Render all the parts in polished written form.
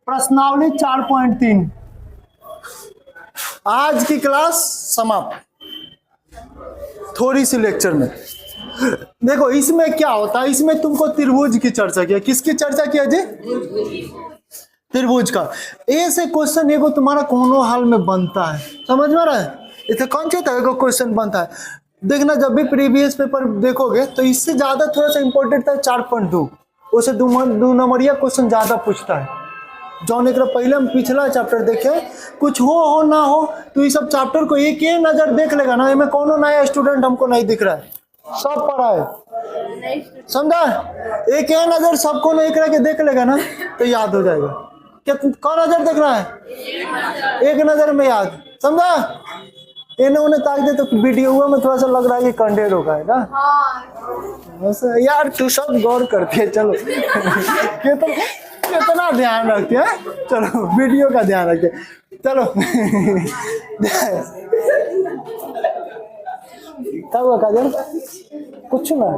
प्रश्नावली 4.3। आज की क्लास समाप्त। थोड़ी सी लेक्चर में देखो इसमें क्या होता है, इसमें तुमको त्रिभुज की चर्चा किया। किसकी चर्चा किया जी? त्रिभुज का। ए से क्वेश्चन एगो तुम्हारा कोनो हाल में बनता है, समझ में रहा है? इसे कौन सा एगो क्वेश्चन बनता है, देखना जब भी प्रीवियस पेपर देखोगे तो इससे ज्यादा थोड़ा सा इंपॉर्टेंट था 4.2, उसे दो नंबरिया क्वेश्चन ज्यादा पूछता है। जौन एक पहले हम पिछला चैप्टर देखे, कुछ हो ना हो तो ये सब चैप्टर को एक ही नजर देख लेगा ना, इनमें कोनो नया स्टूडेंट हमको नहीं दिख रहा है, सब पढ़ा है, समझा? एक ही नजर सबको नहीं करके देख लेगा ना तो याद हो जाएगा। क्या कौन नजर देख रहा है? एक नजर में याद, समझा? इन्हें उन्हें ताक दे तो वीडियो में थोड़ा सा लग रहा है कि कंटेंट होगा है ना। यार तू सब गौर करती है, चलो कितना ध्यान रखते हैं, चलो वीडियो का ध्यान रखते चलो। क्या हुआ काजल? कुछ ना,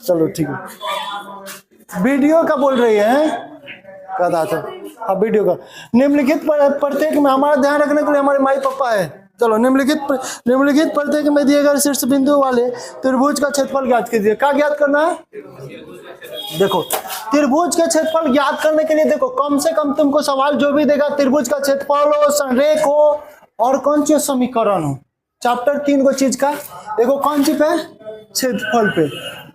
चलो ठीक है। वीडियो का बोल रही है कदा था? हाँ वीडियो का। निम्नलिखित प्रत्येक में हमारा ध्यान रखने के लिए हमारे माई पापा है। चलो निम्नलिखित प्रत्येक में दिए गए शीर्ष बिंदु वाले त्रिभुज का क्षेत्रफल ज्ञात कीजिए। क्या ज्ञात करना है? देखो त्रिभुज का क्षेत्रफल ज्ञात करने के लिए देखो कम से कम तुमको सवाल जो भी देगा, त्रिभुज का क्षेत्रफल हो, संरेख हो और कौन सी समीकरण हो, चैप्टर 3 को चीज का देखो कौन सी पे? क्षेत्रफल पे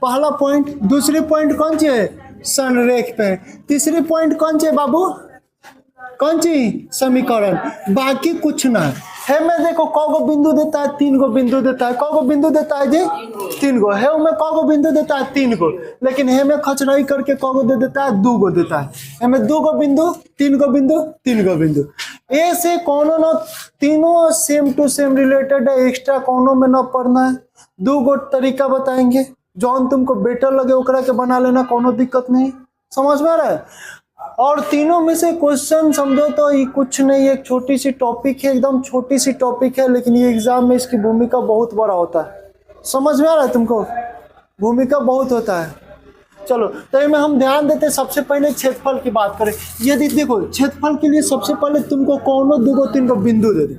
पहला पॉइंट। दूसरी पॉइंट कौन सी है? संरेख पे। तीसरी पॉइंट कौन सी है बाबू? कौन सी? समीकरण। बाकी कुछ ना है में देखो कौगो बिंदु देता है? 3 गो बिंदु देता है। कौगो बिंदु देता है जी? 3 गो। है में कौगो बिंदु देता है? 3 गो। लेकिन है में खचराई करके कौगो दे देता है? 2 गो देता है। है में 2 गो बिंदु, 3 गो बिंदु, 3 गो बिंदु। ए से कोनो न तीनों सेम टू सेम रिलेटेड है, एक्स्ट्रा कोनो में न पढ़ना है। 2 गो तरीका बताएंगे, जौन तुमको बेटर लगे ओकरा के बना लेना, कोनो दिक्कत नहीं, समझ में आ रहा है? और तीनों में से क्वेश्चन समझो तो ये कुछ नहीं, एक छोटी सी टॉपिक है, एकदम छोटी सी टॉपिक है, लेकिन ये एग्जाम में इसकी भूमिका बहुत बड़ा होता है। समझ में आ रहा है तुमको? भूमिका बहुत होता है। चलो तो इसमें हम ध्यान देते हैं। सबसे पहले क्षेत्रफल की बात करें। यदि देखो क्षेत्रफल के लिए सबसे पहले तुमको कोनो 2 गो 3 गो बिंदु दे दे।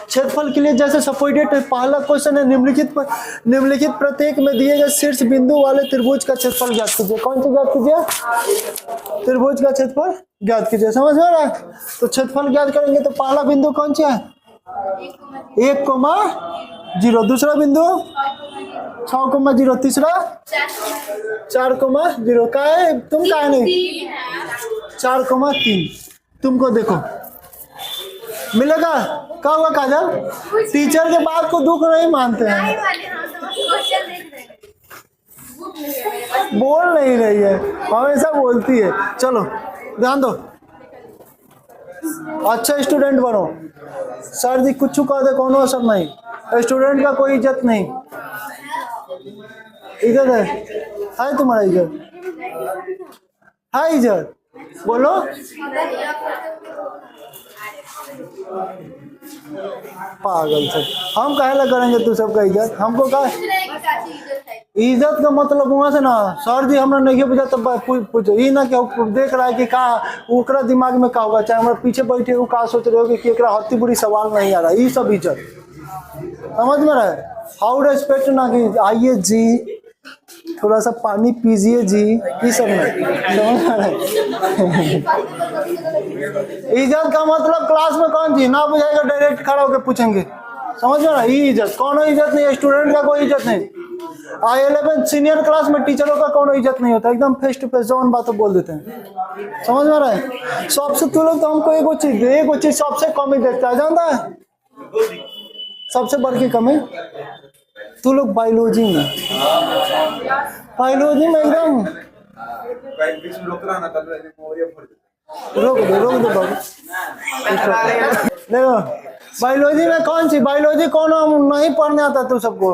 क्षेत्रफल के लिए जैसे सपोर्टेड पहला क्वेश्चन है, निम्नलिखित प्रत्येक में दिए गए शीर्ष बिंदु वाले त्रिभुज का क्षेत्रफल ज्ञात कीजिए। कौन सा ज्ञात कीजिए? त्रिभुज का क्षेत्रफल ज्ञात कीजिए। समझ में आ रहा है? तो क्षेत्रफल ज्ञात करेंगे तो पहला बिंदु कौन सा है? 1,0। दूसरा बिंदु 6,0। तीसरा 4,0। का है? तुम का नहीं 4,3। तुमको देखो मिलेगा। क्या हुआ काजल? टीचर के बात को दुख नहीं मानते हैं, बोल नहीं रही है, हमेशा बोलती है। चलो ध्यान दो, अच्छा स्टूडेंट बनो। सर जी कुछ कह दे कोनो असर नहीं, स्टूडेंट का कोई इज्जत नहीं। इज्जत है तुम्हारा? इज्जत है? इज्जत बोलो। पागल से हम काहे ला करेंगे तू सबका इज्जत? हमको का इज्जत का मतलब वहां से ना, सर जी हमरा नहीं बुझा तब पूछो ये ना कि देख रहा है कि का ओकरा दिमाग में का होगा, चाहे हमारे पीछे बैठे हो का सोच रहे हो कि एकरा हत्ती बुरी सवाल नहीं आ रहा। ये सब इज्जत समझ में रहा है? हाउ रेस्पेक्ट ना कि आइए जी थोड़ा सा पानी पीजिए जी, ये सब नहीं समझ में रहा है? इज्जत का मतलब क्लास में कौन जी ना बुझाएगा डायरेक्ट खड़ा होकर पूछेंगे, समझ में रहा है? ये इज्जत कोनो इज्जत नहीं है, स्टूडेंट का कोई इज्जत नहीं। 11 सीनियर क्लास में टीचरों का कोनो इज्जत नहीं होता, एकदम फेस टू फेस जौन बात बोल देते हैं। समझ में रहा है? सबसे तू लोग तो हमको एगो चीज सबसे कम ही देखता है, जानता है? सबसे बड़ की कमी तू लोग बायोलॉजी में एकदम रोक दो बाबू। देखो बायोलॉजी में कौन सी बायोलॉजी कौन नहीं पढ़ने आता तू सबको,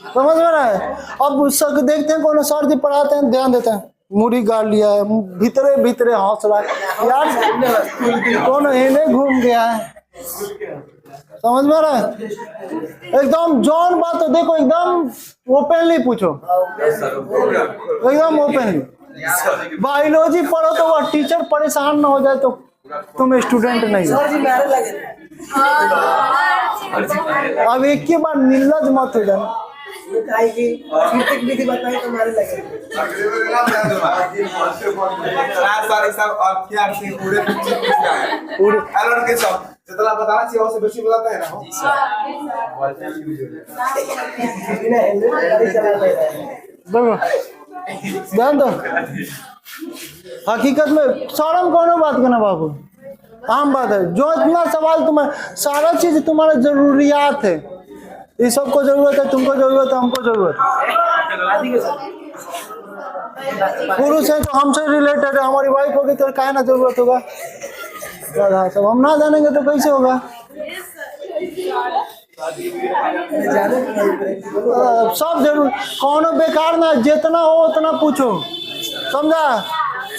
समझ में रहा है? अब सब देखते हैं कौन सर जी पढ़ाते हैं, ध्यान देते हैं, मुड़ी गाड़ लिया है, भीतरे भीतरे हौस रहा है यार, कौन हेने घूम गया है, समझ में रहा है? एकदम जॉन बात तो देखो एकदम ओपनली पूछो, एकदम ओपनली। बायोलॉजी पढ़ो तो वह टीचर परेशान ना हो जाए तो तुम स्टूडेंट नहीं हो। अब एक ही बार निर्लज मत हो जाना। जितना बताना चाहिए उससे बेसी बताते हैं देखो ध्यान दो, हकीकत में शर्म कौन बात करना बाबू, आम बात है। जो इतना सवाल तुम्हें सारा चीज तुम्हारा जरूरियात है, ये सबको जरूरत है, तुमको जरूरत है, हमको जरूरत है। पुरुष है तो हमसे रिलेटेड है, हमारी वाइफ होगी तो क्या ना जरूरत होगा। सब हम ना जानेंगे तो कैसे होगा। सब जरूर कौन बेकार ना, जितना हो उतना पूछो, समझा।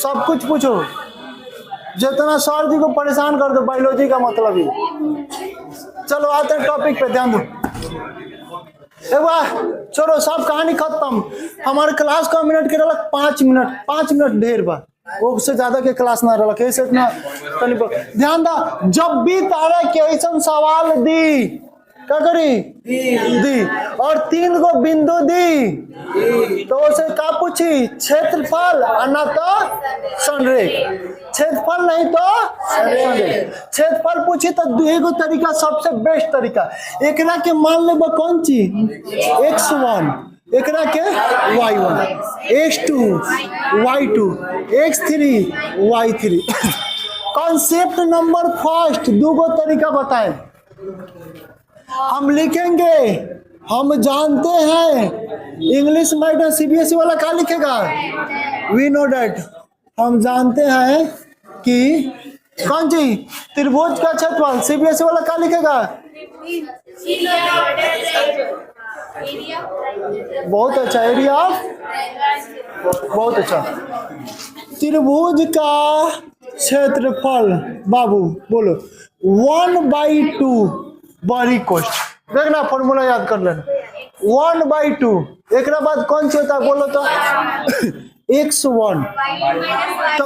सब कुछ पूछो, जितना सर जी को परेशान कर दो, बायोलॉजी का मतलब ही। चलो आते हैं टॉपिक पे, ध्यान दो। चलो सब कहानी खत्म। हमारे क्लास का मिनट के रहा 5 मिनट, 5 मिनट ढेर बा, उससे ज्यादा के क्लास ना रहा कैसे इतना। ध्यान दा, जब भी तारा के ऐसा सवाल दी क्या करी दी और 3 गो बिंदु दी तो उसे क्या पूछी, क्षेत्रफल ना तो संरेख। क्षेत्रफल नहीं तो संरेख। क्षेत्रफल पूछी तो एगो तरीका सबसे बेस्ट तरीका, एकरा के मान ले कौन चीज x1, एकरा के y1, x2 y2, x3 y3। Concept number first, 2 गो तरीका बताएं। हम लिखेंगे, हम जानते हैं। इंग्लिश मीडियम सीबीएसई वाला क्या लिखेगा, वी नो डेट। हम जानते हैं कि कौन सी त्रिभुज का क्षेत्रफल, सीबीएसई वाला क्या लिखेगा, बहुत अच्छा, एरिया ऑफ, बहुत अच्छा। त्रिभुज का क्षेत्रफल बाबू बोलो 1/2 बड़ी कोष्ट। देखना फॉर्मूला याद कर लेना, 1/2। एक बाद कौन सी होता है बोलो तो x1 तो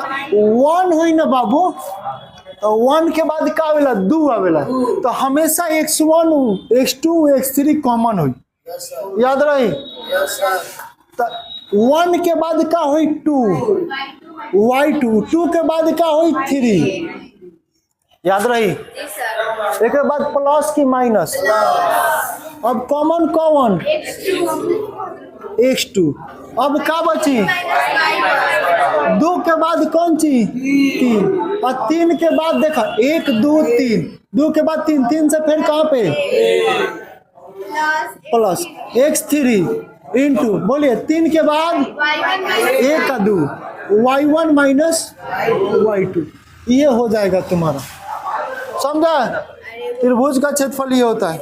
1 हुई ना बाबू, तो 1 के बाद क्या आवेला, 2 आवेला, तो हमेशा x1 x2 x3 कॉमन हुई, याद रही। तो 1 के बाद क्या हुई 2 y2, 2 के बाद क्या हुई 3, याद रही। एक बाद प्लस की माइनस, अब कॉमन कॉमन x2। अब क्या बची, 2 के बाद कौन सी 3, और 3 के बाद देखा 1 2 3, 2 के बाद 3, 3 से फिर कहाँ पे प्लस x3 इंटू बोलिए 3 के बाद 1 का 2 y1 माइनस y2, ये हो जाएगा तुम्हारा, समझा। त्रिभुज का क्षेत्रफल ये होता है।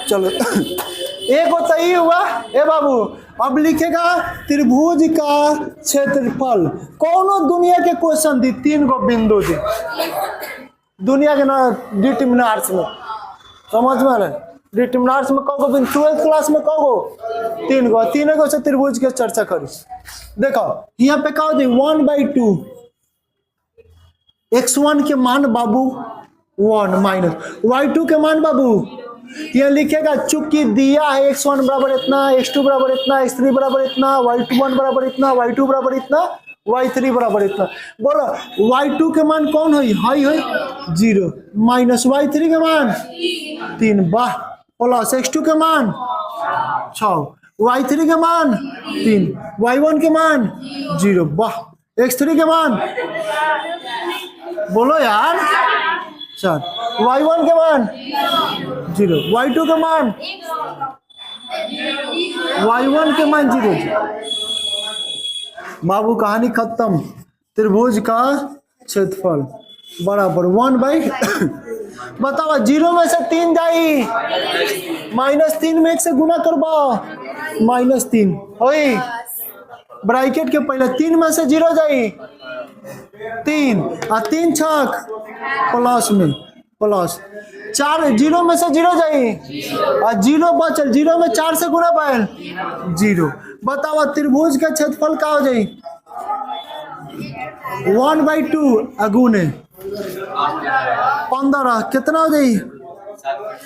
चलो एक होता ही हुआ ए बाबू। अब लिखेगा त्रिभुज का क्षेत्रफल। कौन दुनिया के क्वेश्चन दी, 3 गो बिंदु दी दुनिया के ना डिटरमिनर्स में, समझ में आ रहा है। डिटरमिनर्स में कौन बिंदु, 12th क्लास में कौन गो 3 गो, 3 गो से त्रिभुज के चर्चा करी। देखो यहाँ पे कहा 1/2 x1 के मान बाबू 1 माइनस y2 के मान बाबू, ये लिखेगा चूंकि दिया है x1 बराबर इतना, x2 बराबर इतना, x3 बराबर इतना, y1 बराबर इतना, y2 बराबर इतना, y3 बराबर इतना। बोलो y2 के मान कौन हुई, हाई हुई 0 माइनस y3 के मान 3 वाह, प्लस x2 के मान 6, y3 के मान 3, y1 के मान 0 वाह, x3 के मान बोलो यार 4, y1 के मान 0, y2 के मान y1 के मान 0। बाबू कहानी खत्म। त्रिभुज का क्षेत्रफल बराबर 1/, बताओ 0 में से 3 जाई, -3 में 1 से गुना करबा -3 होई, ब्रैकेट के पहले 3 में से 0 जाई 3 और 3 छक प्लस में प्लस 4 जीरो में से जीरो जाई और जीरो बचल, जीरो में 4 से गुना पायल जीरो। बताओ त्रिभुज का क्षेत्रफल का हो जाई 1/2 अगुने 15 कितना हो जाई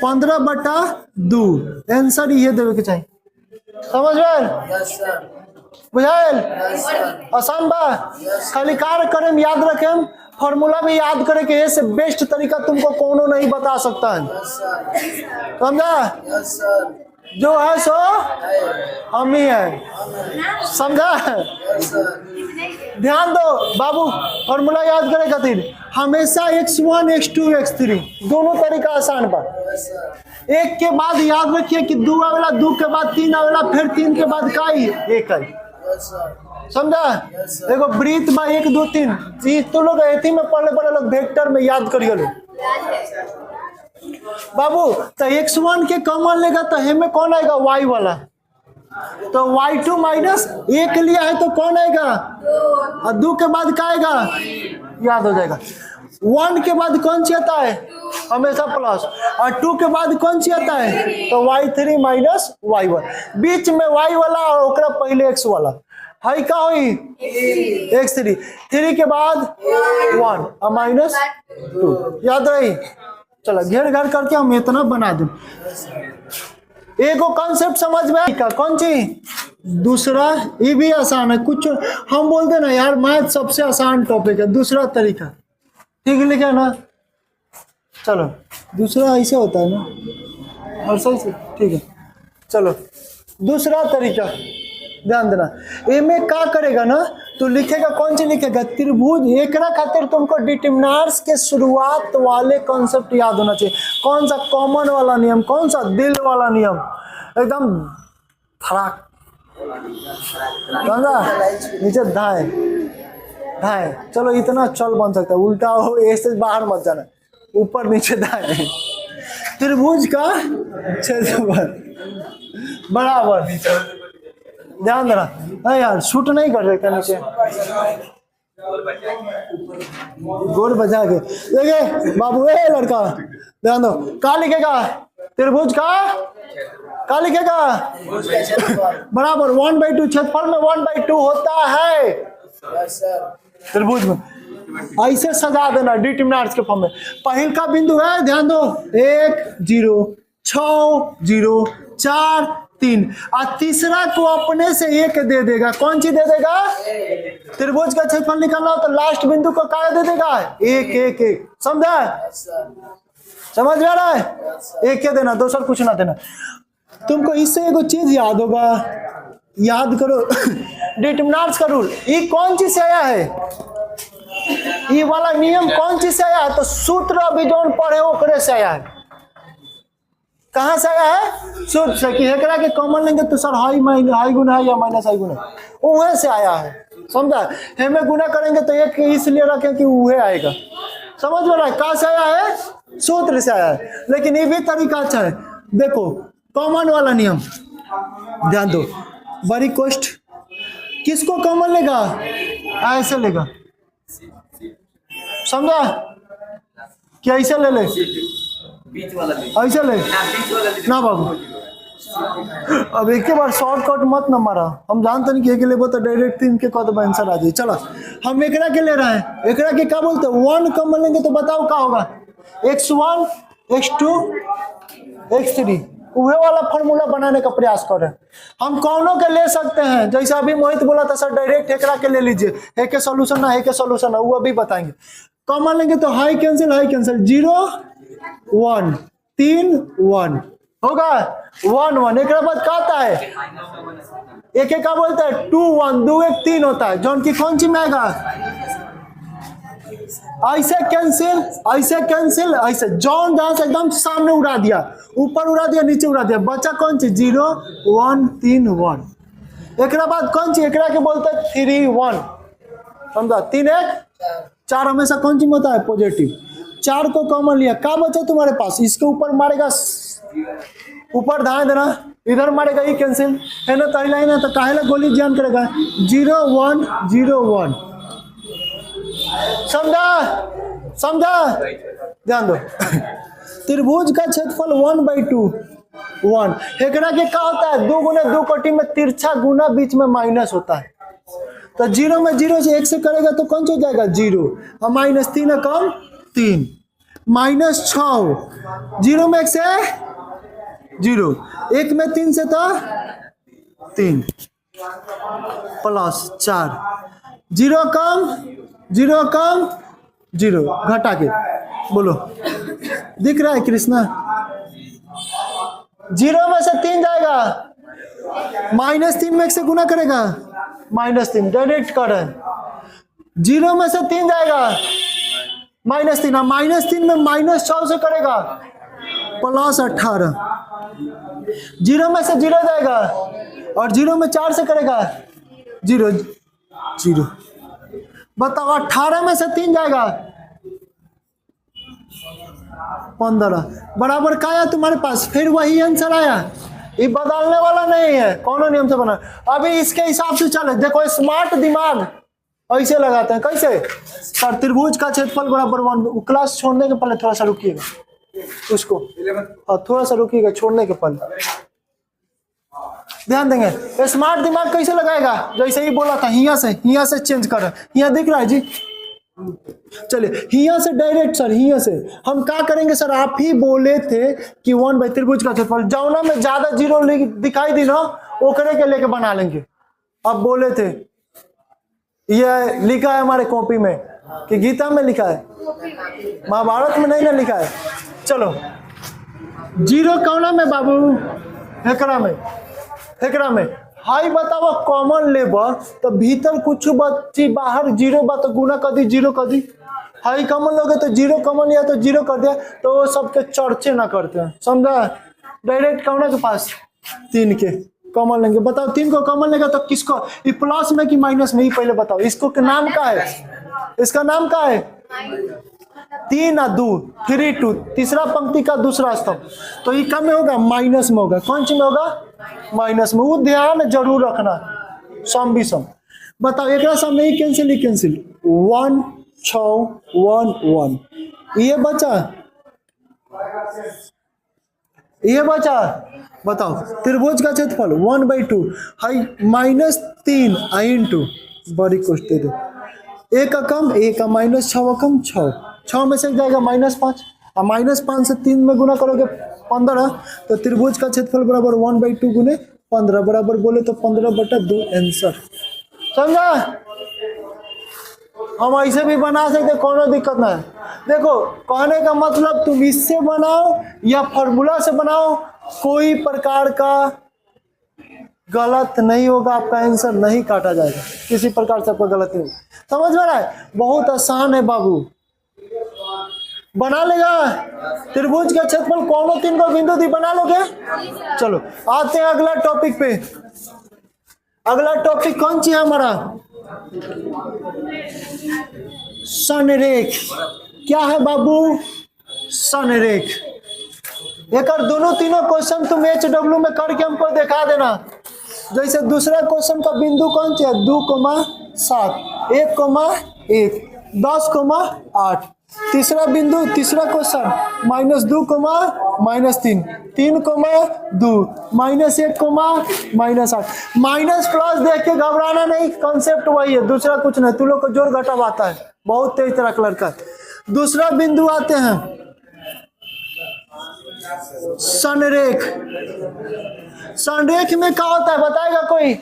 15/2। आंसर ये देवे के चाहिए। समझ गए बुझाइल आसान बा। खाली कार्य करें याद रखें, फॉर्मूला भी याद करे के से बेस्ट तरीका तुमको कोनो नहीं बता सकता है। समझा जो है सो हम ही है। समझा ध्यान दो बाबू, फॉर्मूला याद करे खातिर हमेशा x1 x2 x3 दोनों तरीका आसान बा। एक के बाद याद रखिए कि 2 आवेला, 2 के बाद 3 आवेला, फिर 3 के बाद का ही एक है। समझा देखो ब्रीथ बा 1 2 3 चीज तो लोग एथी में पढ़ले बड़े लोग वेक्टर में याद करिए लो बाबू। तो x1 के कॉमन लेगा तो हमें कौन आएगा y वाला, तो y2 माइनस 1 लिया है तो कौन आएगा और 2 के बाद का आएगा याद हो जाएगा। 1 के बाद कौन सी आता है हमेशा प्लस, और 2 के बाद कौन सी आता है तो y3 माइनस y1। बीच में y वाला और ओकरा पहले x वाला है का हुई x3, 3 के बाद 1 और माइनस 2 याद रही। चलो घेर घर करके हम इतना बना दें। एगो कॉन्सेप्ट समझ में आएगा कौन सी, दूसरा ये भी आसान है। कुछ हम बोलते ना यार मैथ सबसे आसान टॉपिक है, दूसरा तरीका ठीक लिखे ना। चलो दूसरा ऐसे होता है ना और सही से ठीक है। चलो दूसरा तरीका ध्यान देना, इनमें क्या करेगा ना तो लिखेगा कौन सी लिखेगा त्रिभुज। एक खातिर तुमको डिटरमिनर्स के शुरुआत वाले कॉन्सेप्ट याद होना चाहिए। कौन सा कॉमन वाला नियम, कौन सा दिल वाला नियम, एकदम फराक नीचे धाए धाए। चलो इतना चल बन सकता है, उल्टा हो ऐसे बाहर मत जाना, ऊपर नीचे दाएं। त्रिभुज का क्षेत्रफल बराबर ध्यान देना है यार, शूट नहीं कर सकता नीचे गोल बजा के देखिए बाबू। ए लड़का ध्यान दो, क्या लिखेगा त्रिभुज का लिखेगा बराबर 1/2। क्षेत्रफल में 1/2 होता है त्रिभुज में। ऐसे सजा देना डिटरमिनर्स के फॉर्म में। पहल का बिंदु है ध्यान दो 1 0 6 0 4 3 और तीसरा को अपने से 1 दे देगा। कौन सी दे देगा त्रिभुज का क्षेत्रफल निकालना हो तो लास्ट बिंदु को क्या दे देगा 1 1 1। समझा समझ में आ रहा है, 1 देना दूसरा कुछ ना देना। तुमको इससे एगो चीज याद होगा, याद करो डिटरमिनर्स का रूल। ये कौन चीज से आया है, ये वाला नियम कौन चीज से आया है तो सूत्र अभी जो पढ़े ओकरे से आया है। कहां से आया है सूत्र से कि एकरा के कॉमन लेंगे तो सर हाई गुना है या माइनस हाई गुना, वहां से आया है। समझा, हमें गुना करेंगे तो एक इसलिए रखें कि वह आएगा। समझ में रहा है, कहां से आया है सूत्र से आया है। लेकिन ये भी तरीका अच्छा है, देखो कॉमन वाला नियम ध्यान दो। बड़ी कोष्ट किसको कॉमन लेगा ऐसे लेगा, समझा क्या ऐसे ले ले ऐसे ले ना बाबू। अब एक के बार शॉर्टकट मत न मारा, हम जानते नहीं कि एक लेबो तो डायरेक्ट 3 के कद आंसर आ जाए। चलो हम एकरा के ले रहे हैं, एकरा के क्या बोलते हैं 1 कॉमन लेंगे तो बताओ क्या होगा x1 x2 x3। वह वाला फॉर्मूला बनाने का प्रयास कर रहे हैं। हम कौनों के ले सकते हैं, जैसे अभी मोहित बोला था सर डायरेक्ट एकरा के ले लीजिए, है के सॉल्यूशन ना है के सॉल्यूशन ना, वो अभी बताएंगे। कॉमन लेंगे तो हाई कैंसिल 0 1 3 1 होगा 1 1। एक बाद क्या आता है एक का बोलता है 2 1 2 1 3 होता है, जौन की कौन सी में आएगा ऐसे कैंसिल ऐसे जॉन जहां से एकदम सामने उड़ा दिया, ऊपर उड़ा दिया नीचे उड़ा दिया, बचा कौन सी 0 1 3 1। एक बाद कौन सी एकरा के बोलते हैं 3 1। समझा 3 1 4 हमेशा कौन सी में होता है पॉजिटिव। 4 को कॉमन लिया, क्या बचा तुम्हारे पास, इसके ऊपर मारेगा ऊपर ध्यान देना, इधर मारेगा ये कैंसिल है ना, तो लाइन है तो काहेला गोली जान करेगा 0 1 0 1। समझा समझा? ध्यान दो। त्रिभुज का क्षेत्रफल 1/2 1। एकरा के क्या होता है? 2 गुना 2 कोटि में तिरछा गुना बीच में माइनस होता है। तो 0 में 0 से 1 से करेगा तो कौन सा हो जाएगा? 0। और -3 कम 3 -6 0 में 1 से 0 1 में 3 से तो 3 +4 0 कम 0 घटा के बोलो। दिख रहा है कृष्णा? 0 में से 3 जाएगा, -3 में 1 से गुना करेगा -3 डायरेक्ट कर है। 0 में से 3 जाएगा -3 और -3 में -6 से करेगा +18। 0 में से 0 जाएगा और 0 में 4 से करेगा 0 0। बताओ 18 में से 3 जाएगा 15 बराबर का आया तुम्हारे पास? फिर वही आंसर आया, ये बदलने वाला नहीं है। कौन नियम से बना? अभी इसके हिसाब से चले। देखो स्मार्ट दिमाग ऐसे लगाते हैं। कैसे? सर त्रिभुज का क्षेत्रफल बराबर 1। क्लास छोड़ने के पहले थोड़ा सा रुकिएगा, उसको थोड़ा सा रुकिएगा, छोड़ने के पहले ध्यान देंगे। स्मार्ट दिमाग कैसे लगाएगा? जैसे ही बोला था हिया से चेंज कर, यहाँ दिख रहा है जी। चलिए हिया से डायरेक्ट सर, हिया से हम क्या करेंगे सर? आप ही बोले थे कि 1 त्रिभुज का क्षेत्रफल जौना में ज्यादा 0 दिखाई दी ना ओकरे के लेके बना लेंगे। अब बोले थे, ये लिखा है हमारे कॉपी में कि गीता में लिखा है, महाभारत में नहीं ना लिखा है। चलो 0 कौना में बाबू? एकरा में हाई बताओ कॉमन लेबर तो भीतर कुछ बच्ची बाहर 0 बा तो गुना कर दी 0 कर दी। हाई कॉमन लोगे तो 0 कॉमन लिया तो 0 कर दिया, तो वो सबके चर्चे ना करते हैं। समझा? डायरेक्ट कौन के पास 3 के कॉमन लेंगे। बताओ 3 को कॉमन लेगा तो किसको? ये प्लस में कि माइनस में? ही पहले बताओ। इसको के नाम क्या है? इसका नाम क्या है? 3 और 2 3 2 तीसरा पंक्ति का दूसरा स्तंभ। तो ये कम में होगा माइनस में होगा। कौन सी में होगा? माइनस में। वो ध्यान जरूर रखना, सम भी सम। बताओ एक सम नहीं कैंसिल 1 6 1 1 ये बचा। बताओ त्रिभुज का क्षेत्रफल 1/2 हाई -3 इंटू बड़ी कोष्ट दे दो। 1 का कम 1 का -6 का कम 6 में से जाएगा -5 और -5 से 3 में गुना करोगे 15। तो त्रिभुज का क्षेत्रफल बराबर 1/2 गुने 15 बराबर बोले तो 15/2 आंसर। समझा? हम ऐसे भी बना सकते, कोनो दिक्कत ना है। देखो कहने का मतलब तुम इससे बनाओ या फॉर्मूला से बनाओ, कोई प्रकार का गलत नहीं होगा, आपका आंसर नहीं काटा जाएगा, किसी प्रकार से आपका गलत नहीं होगा। समझ में रहा है? बहुत आसान है बाबू, बना लेगा। त्रिभुज का क्षेत्रफल कौन 3 को बिंदु दी बना लोगे? चलो आते हैं अगला टॉपिक पे। अगला टॉपिक कौन सी है हमारा? संरेख। क्या है बाबू? संरेख। एक दोनों तीनों क्वेश्चन तुम HW में करके हमको दिखा देना। जैसे दूसरा क्वेश्चन का बिंदु कौन सी है? 2,7 1,1 10,8। तीसरा बिंदु तीसरा क्वेश्चन -2, -3 3,2 -1, -8 माइनस प्लस देख के घबराना नहीं, कंसेप्ट वही है, दूसरा कुछ नहीं। तुम लोग को जोड़ घटाव आता है, बहुत तेज तरह का लड़का है। दूसरा बिंदु आते हैं संरेख। संरेख में क्या होता है बताएगा कोई?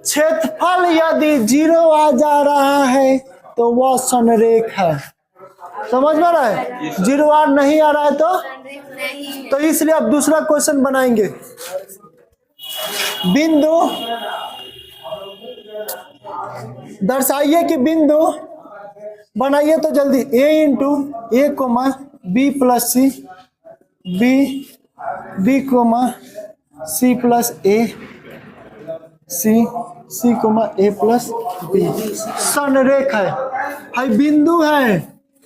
क्षेत्रफल यदि 0 आ जा रहा है तो वह संरेख है। समझ में रहा है? 0 आ नहीं आ रहा है तो इसलिए अब दूसरा क्वेश्चन बनाएंगे। बिंदु दर्शाइए कि बिंदु बनाइए तो जल्दी। a into a comma b plus c b comma c plus a c comma a plus b संरेख है। हाई बिंदु है,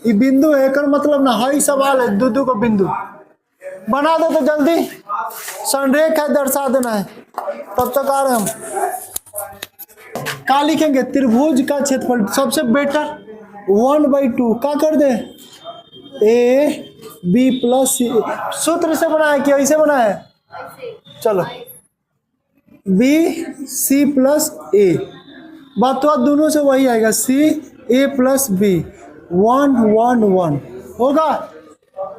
ये बिंदु है कर मतलब ना हाई सवाल है। दो को बिंदु बना दो तो जल्दी। संरेख है, दर्शा देना है। तब तक आ रहे हम। क्या लिखेंगे? त्रिभुज का क्षेत्रफल सबसे बेटर 1/2 क्या कर दे? ए बी प्लस सी। सूत्र से बना है कि ऐसे बना है? चलो बी सी प्लस ए, बात तो दोनों से वही आएगा, सी ए प्लस बी 1 1 1 होगा,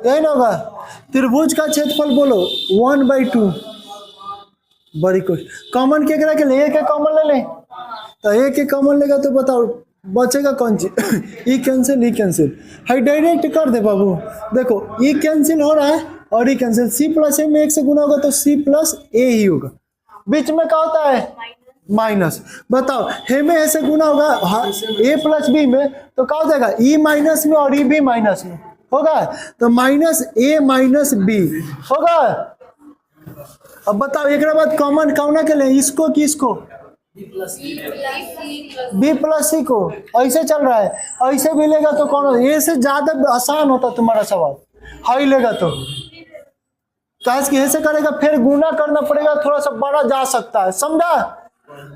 यही ना होगा? त्रिभुज का क्षेत्रफल बोलो 1/2। बड़ी कुछ कॉमन केकरा के लिए? एक कॉमन ले लें, तो एक कॉमन लेगा तो बताओ बचेगा कौन चीज? ई cancel, E cancel, high direct कर दे बाबू। देखो ई कैंसिल हो रहा है और ई कैंसिल, सी प्लस ए में एक से गुना होगा तो सी प्लस ए ही होगा, बीच में क्या होता है? माइनस। बताओ हे में ऐसे गुना होगा ए प्लस बी में तो क्या हो जाएगा? ई माइनस में और ई बी माइनस में होगा, तो माइनस ए माइनस बी होगा। अब बताओ एक बाद कॉमन कौन के लिए? इसको कि इसको? बी प्लस सी को। ऐसे चल रहा है, ऐसे भी लेगा तो कौन? ए से ज्यादा आसान होता तुम्हारा सवाल, हाई लेगा तो कैसे ऐसे करेगा, फिर गुना करना पड़ेगा, थोड़ा सा बड़ा जा सकता है, समझा?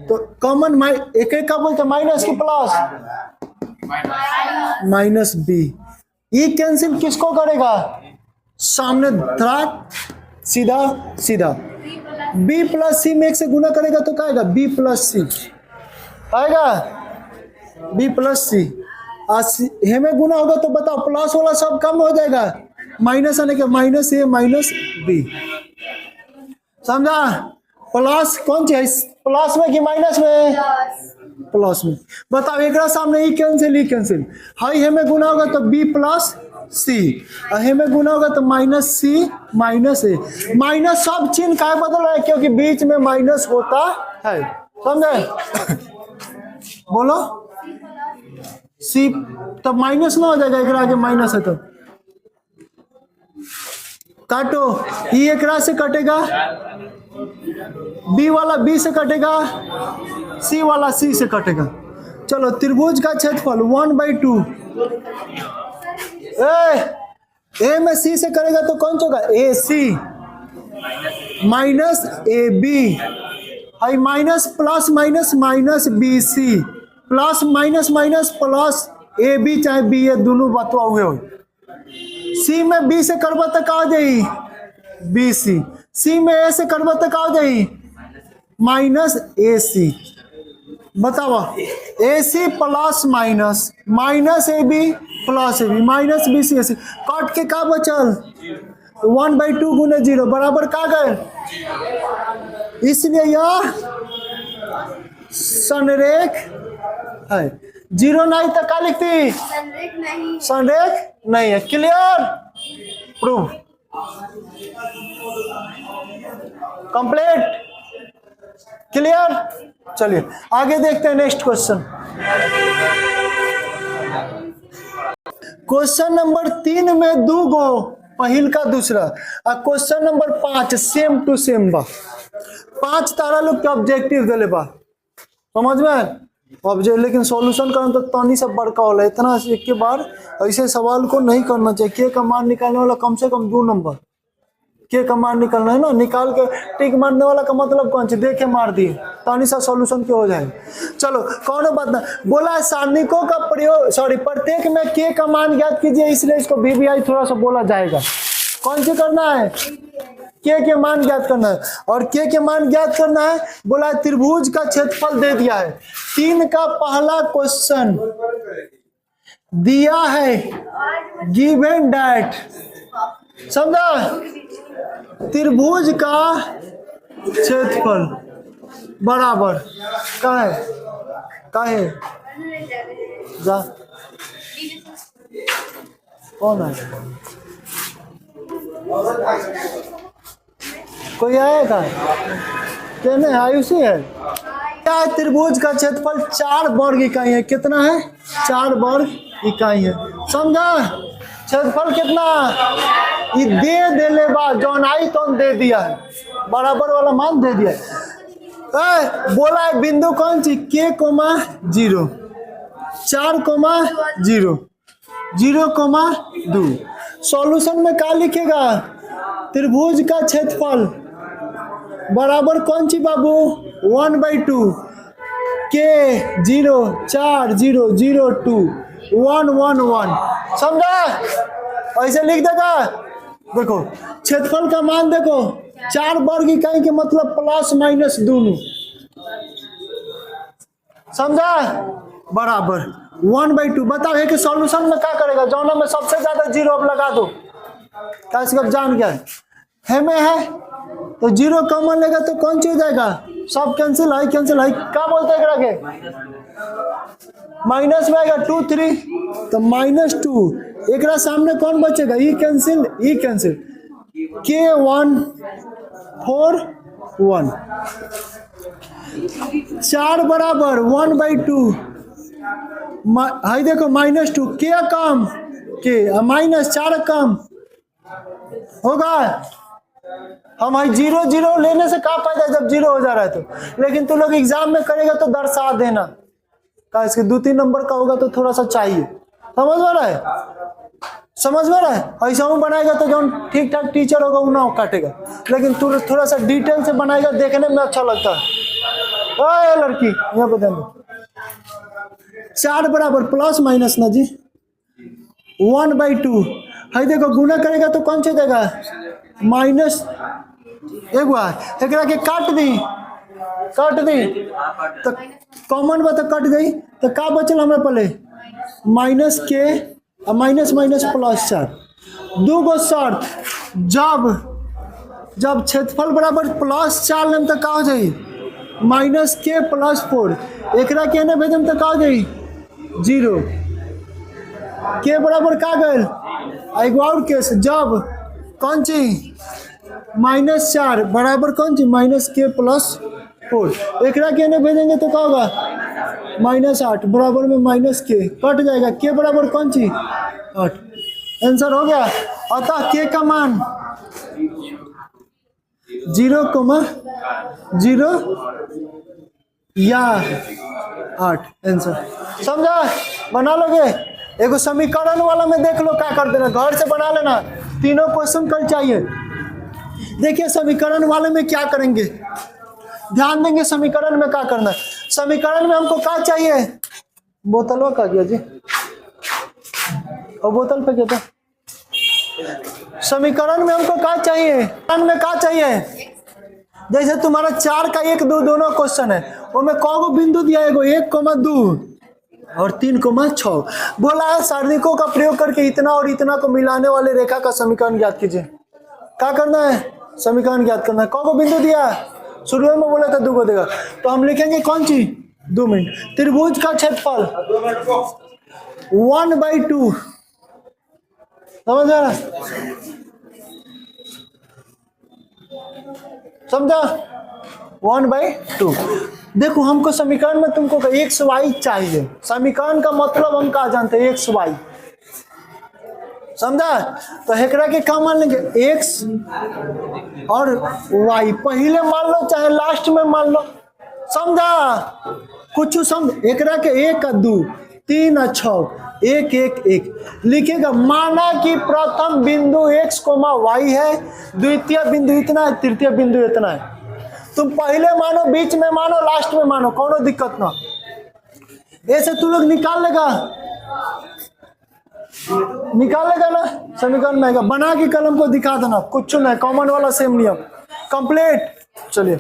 तो कॉमन एक का बोलते माइनस की प्लस माइनस बी। ई कैंसिल किसको करेगा? सामने सीधा सीधा बी प्लस सी में एक से गुना करेगा तो क्या आएगा? बी प्लस सी आएगा, बी प्लस सी। हे में गुना होगा तो बताओ प्लस वाला सब कम हो जाएगा, माइनस आने के माइनस ए माइनस बी, समझा? प्लस कौन सी है? प्लस में कि माइनस में? प्लस में। बताओ एक सामने ई कैंसिल, ई कैंसिल, हाई हे में गुना होगा तो बी प्लस सी, हे में गुना होगा तो माइनस सी माइनस ए। माइनस सब चिन्ह का बदल रहा है क्योंकि बीच में माइनस होता है, समझे? बोलो सी तब माइनस ना हो जाएगा, एक आगे माइनस है तो काटो, ई एक से कटेगा, बी वाला बी से कटेगा, सी वाला सी से कटेगा। चलो त्रिभुज का क्षेत्रफल 1/2, ए में सी से करेगा तो कौन सा होगा? A C minus A B, हाई minus plus minus minus B C plus minus minus plus A B, चाहे बी ए दोनों बात हुए हो। सी में बी से करबा तक आ जाई बी सी, सी में ए से करबा तक आ जाई माइनस ए सी। बताओ A C plus minus minus A B plus A B minus B C A C, काट के का बचल? 1/2 गुने 0 बराबर का गए? इसलिए यह संरेख है। 0 नहीं तो क्या लिखती? संरेख नहीं है। क्लियर? Proof complete? क्लियर? चलिए आगे देखते हैं नेक्स्ट क्वेश्चन। क्वेश्चन नंबर 3 में 2 गो पहिल का दूसरा, और question number 5 same to same बा। 5 तारा लोग के ऑब्जेक्टिव दिले बा, समझ में? ऑब्जेक्ट लेकिन सॉल्यूशन करना तो तानी सब बड़का होला, इतना एक के बार ऐसे सवाल को नहीं करना चाहिए। के का मान निकालने वाला कम से कम 2 नंबर के का मान निकालना है ना, निकाल के टिक मारने वाला का मतलब कौन सी? देखे मार दिए तानी सा सॉल्यूशन के हो जाएगा। चलो कौन बात ना, बोला सारणिकों का प्रयोग, सॉरी प्रत्येक में के का मान ज्ञात कीजिए, इसलिए इसको VBI थोड़ा सा बोला जाएगा। कौन सी करना है? के मान ज्ञात करना है, और के मान ज्ञात करना है। बोला त्रिभुज का क्षेत्रफल दे दिया है। 3 का पहला क्वेश्चन दिया है, गिवन दैट, समझा? त्रिभुज का क्षेत्रफल बराबर का है जा कौन है? कोई आएगा? कहने आयुषी है। क्या त्रिभुज का क्षेत्रफल 4 वर्ग इकाई है? कितना है? 4 वर्ग इकाई है, समझा? क्षेत्रफल कितना? ये दे देले बा, जौन आई तो दे दिया है, बराबर वाला मान दे दिया है। बोला है बिंदु कौन सी? के कोमा 0, 4 कोमा 0, 0 कोमा 2। सॉल्यूशन में क्या लिखेगा? त्रिभुज का क्षेत्रफल बराबर कौन सी बाबू? 1/2। के 0 4 0 0 2 1 1 1 समझा? ऐसे लिख देगा। देखो क्षेत्रफल का मान देखो 4 वर्ग इकाई के मतलब प्लस माइनस दोनों, समझा? बराबर 1/2। बताओ है कि सॉल्यूशन में क्या करेगा? जौनों में सबसे ज्यादा जीरो अब लगा दो, कैसे अब जान गया है में है तो जीरो कॉमन लेगा तो कौन चीज हो जाएगा? सब कैंसिल, आई कैंसिल, आई क्या बोलते हैं एकरा के? माइनस में आएगा 2 3 तो -2। एकरा सामने कौन बचेगा? ई कैंसिल, ई कैंसिल, के 1 4 1 4 बराबर 1/2। हाई देखो -2 के कम के -4 कम होगा। हम भाई 0 0 लेने से क्या फायदा जब 0 हो जा रहा है तो। लेकिन तू लोग एग्जाम में करेगा तो दर्शा देना का इसके 2-3 नंबर का होगा तो थोड़ा सा चाहिए। समझ में रहा है? समझ में रहा है? ऐसा हूँ बनाएगा तो जो ठीक ठाक टीचर होगा वो ना काटेगा, लेकिन तू थोड़ा सा डिटेल से बनाएगा, देखने में अच्छा लगता है। ओए लड़की यहाँ पे ध्यान दो। 4 बराबर प्लस माइनस ना जी 1/2। हाई देखो गुना करेगा तो कौन सा देगा? माइनस। एक बार एकरा के काट दी तो कॉमन बा तो कट गई तो का बचल हमारे पहले माइनस के माइनस माइनस प्लस 4। दो गो शर्त, जब क्षेत्रफल बराबर +4 लेम तो का हो जाई? -k + 4। एकरा के ने भेजम तो का हो जाई? 0। के बराबर का गल? एगो और केस, जब कौन चीज -4 बराबर कौन चीज -k + 4। एकरा के ने भेजेंगे तो क्या होगा? -8 बराबर में -k कट जाएगा। के बराबर कौन चीज 8। आंसर हो गया। अतः के का मान 0,0 या 8। आंसर समझा? बना लोगे? एगो समीकरण वाला में देख लो क्या कर देना, घर से बना लेना। तीनों क्वेश्चन कल चाहिए। देखिए समीकरण वाले में क्या करेंगे, ध्यान देंगे समीकरण में क्या करना है। समीकरण में हमको क्या चाहिए? बोतलों का गया जी और बोतल पे क्या था? समीकरण में हमको क्या चाहिए? में क्या चाहिए? जैसे तुम्हारा 4 का 1 2 दोनों क्वेश्चन है, उसमें कौन बिंदु दिया है? 1,2 और 3,6। बोला है सारणिकों का प्रयोग करके इतना और इतना को मिलाने वाले रेखा का समीकरण ज्ञात कीजिए। क्या करना है? समीकरण ज्ञात करना है। कौन बिंदु दिया? शुरू में बोला था 2 को देगा, तो हम लिखेंगे कौन चीज? 2 मिनट। त्रिभुज का क्षेत्रफल 1/2। समझ आ रहा? समझा? 1/2। देखो हमको समीकरण में तुमको x y चाहिए। समीकरण का मतलब हम क्या जानते हैं? x y। समझा? तो हेकरा के क्या मान लेंगे? x और y पहले मान लो चाहे लास्ट में मान लो। समझा? कुछ समझ। एकरा के 1 2 3 6 1 1 1 लिखेगा। माना कि प्रथम बिंदु x, y है, द्वितीय बिंदु इतना है, तृतीय बिंदु इतना है। तुम पहले मानो, बीच में मानो, लास्ट में मानो, कोनो दिक्कत ना। ऐसे तू लोग निकाल लेगा ना समीकरण में आएगा। बना के कलम को दिखा देना, कुछ नहीं, कॉमन वाला सेम नियम कंप्लीट। चलिए